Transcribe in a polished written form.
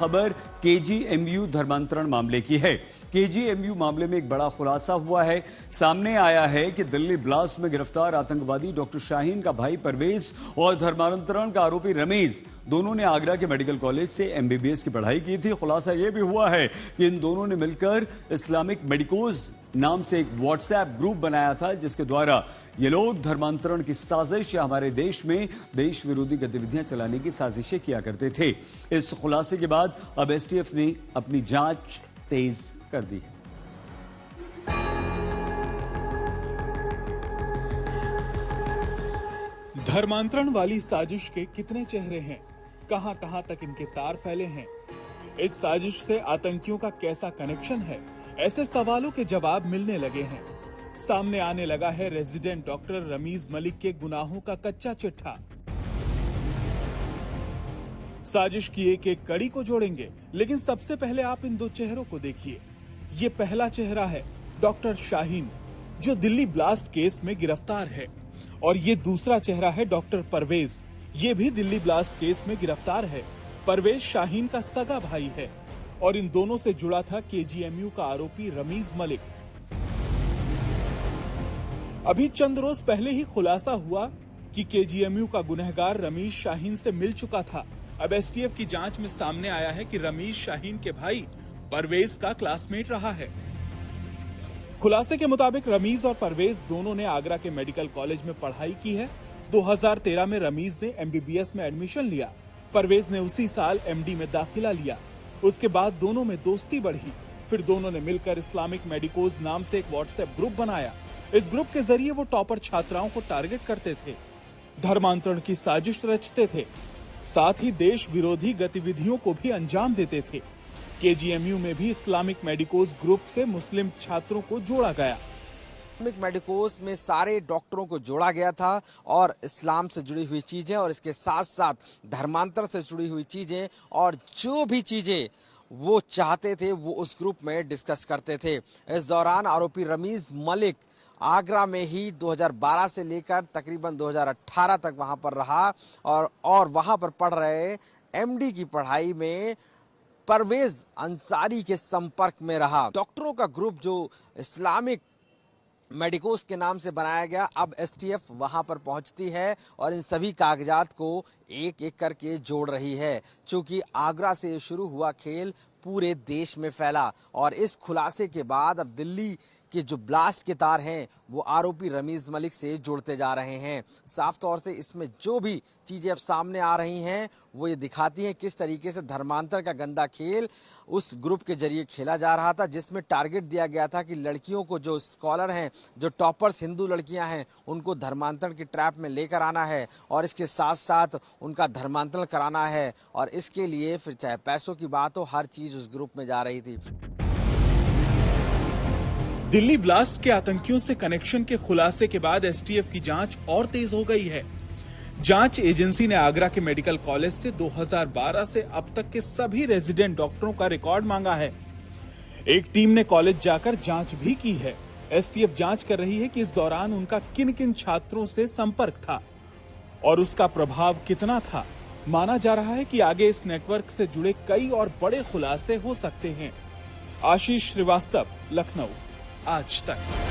खबर केजीएमयू धर्मांतरण मामले की है। केजीएमयू मामले में एक बड़ा खुलासा हुआ है। सामने आया है कि दिल्ली ब्लास्ट में गिरफ्तार आतंकवादी डॉक्टर शाहीन का भाई परवेज और धर्मांतरण का आरोपी रमीज दोनों ने आगरा के मेडिकल कॉलेज से एमबीबीएस की पढ़ाई की थी। खुलासा यह भी हुआ है कि इन दोनों ने मिलकर इस्लामिक मेडिकोज नाम से एक व्हाट्सएप ग्रुप बनाया था, जिसके द्वारा ये लोग धर्मांतरण की साजिश या हमारे देश में देश विरोधी गतिविधियां चलाने की साजिशें किया करते थे। इस खुलासे के बाद अब एसटीएफ ने अपनी जांच तेज कर दी है। धर्मांतरण वाली साजिश के कितने चेहरे हैं, कहां-कहां तक इनके तार फैले हैं, इस साजिश से आतंकियों का कैसा कनेक्शन है, ऐसे सवालों के जवाब मिलने लगे हैं। सामने आने लगा है रेजिडेंट डॉक्टर रमीज मलिक के गुनाहों का कच्चा चिट्ठा। साजिश की एक एक कड़ी को जोड़ेंगे, लेकिन सबसे पहले आप इन दो चेहरों को देखिए। ये पहला चेहरा है डॉक्टर शाहीन, जो दिल्ली ब्लास्ट केस में गिरफ्तार है, और ये दूसरा चेहरा है डॉक्टर परवेज, ये भी दिल्ली ब्लास्ट केस में गिरफ्तार है। परवेज शाहीन का सगा भाई है और इन दोनों से जुड़ा था केजीएमयू का आरोपी रमीज मलिक। अभी चंद रोज पहले ही खुलासा हुआ कि केजीएमयू का गुनहगार रमीज शाहीन से मिल चुका था। अब एसटीएफ की जांच में सामने आया है कि रमीज शाहीन के भाई परवेज का क्लासमेट रहा है। खुलासे के मुताबिक रमीज और परवेज दोनों ने आगरा के मेडिकल कॉलेज में पढ़ाई की है। 2013 में रमीज ने एमबीबीएस में एडमिशन लिया, परवेज ने उसी साल एमडी में दाखिला लिया। उसके बाद दोनों में दोस्ती बढ़ी, फिर दोनों ने मिलकर इस्लामिक मेडिकोज नाम से एक व्हाट्सएप ग्रुप बनाया। इस ग्रुप के जरिए वो टॉपर छात्राओं को टारगेट करते थे, धर्मांतरण की साजिश रचते थे, साथ ही देश विरोधी गतिविधियों को भी अंजाम देते थे। केजीएमयू में भी इस्लामिक मेडिकोज ग्रुप से मुस्लिम छात्रों को जोड़ा गया। इस्लामिक मेडिकोज में सारे डॉक्टरों को जोड़ा गया था और इस्लाम से जुड़ी हुई चीजें और इसके साथ साथ धर्मांतर से जुड़ी हुई चीजें और जो भी चीजें वो चाहते थे वो उस ग्रुप में डिस्कस करते थे। इस दौरान आरोपी रमीज मलिक आगरा में ही 2012 से लेकर तकरीबन 2018 तक वहां पर रहा और वहां पर पढ़ रहे एमडी की पढ़ाई में परवेज अंसारी के संपर्क में रहा। डॉक्टरों का ग्रुप जो इस्लामिक मेडिकोज के नाम से बनाया गया, अब एसटीएफ वहां पर पहुंचती है और इन सभी कागजात को एक एक करके जोड़ रही है। क्योंकि आगरा से शुरू हुआ खेल पूरे देश में फैला और इस खुलासे के बाद अब दिल्ली के जो ब्लास्ट के तार हैं वो आरोपी रमीज मलिक से जुड़ते जा रहे हैं। साफ तौर से इसमें जो भी चीजें अब सामने आ रही हैं वो ये दिखाती हैं किस तरीके से धर्मांतर का गंदा खेल उस ग्रुप के जरिए खेला जा रहा था, जिसमें टारगेट दिया गया था कि लड़कियों को, जो स्कॉलर हैं, जो टॉपर्स हिंदू लड़कियां हैं, उनको धर्मांतरण की ट्रैप में लेकर आना है और इसके साथ साथ उनका धर्मांतरण कराना है। और इसके लिए फिर चाहे पैसों की बात हो, हर चीज उस ग्रुप में जा रही थी। दिल्ली ब्लास्ट के आतंकियों से कनेक्शन के खुलासे के बाद एसटीएफ की जांच और तेज हो गई है। जांच एजेंसी ने आगरा के मेडिकल कॉलेज से 2012 से अब तक के सभी रेजिडेंट डॉक्टरों का रिकॉर्ड मांगा है। एक टीम ने कॉलेज जाकर जांच भी की है। एसटीएफ जांच कर रही है कि इस दौरान उनका किन किन छात्रों से संपर्क था और उसका प्रभाव कितना था। माना जा रहा है कि आगे इस नेटवर्क से जुड़े कई और बड़े खुलासे हो सकते हैं। आशीष श्रीवास्तव, लखनऊ, आज तक।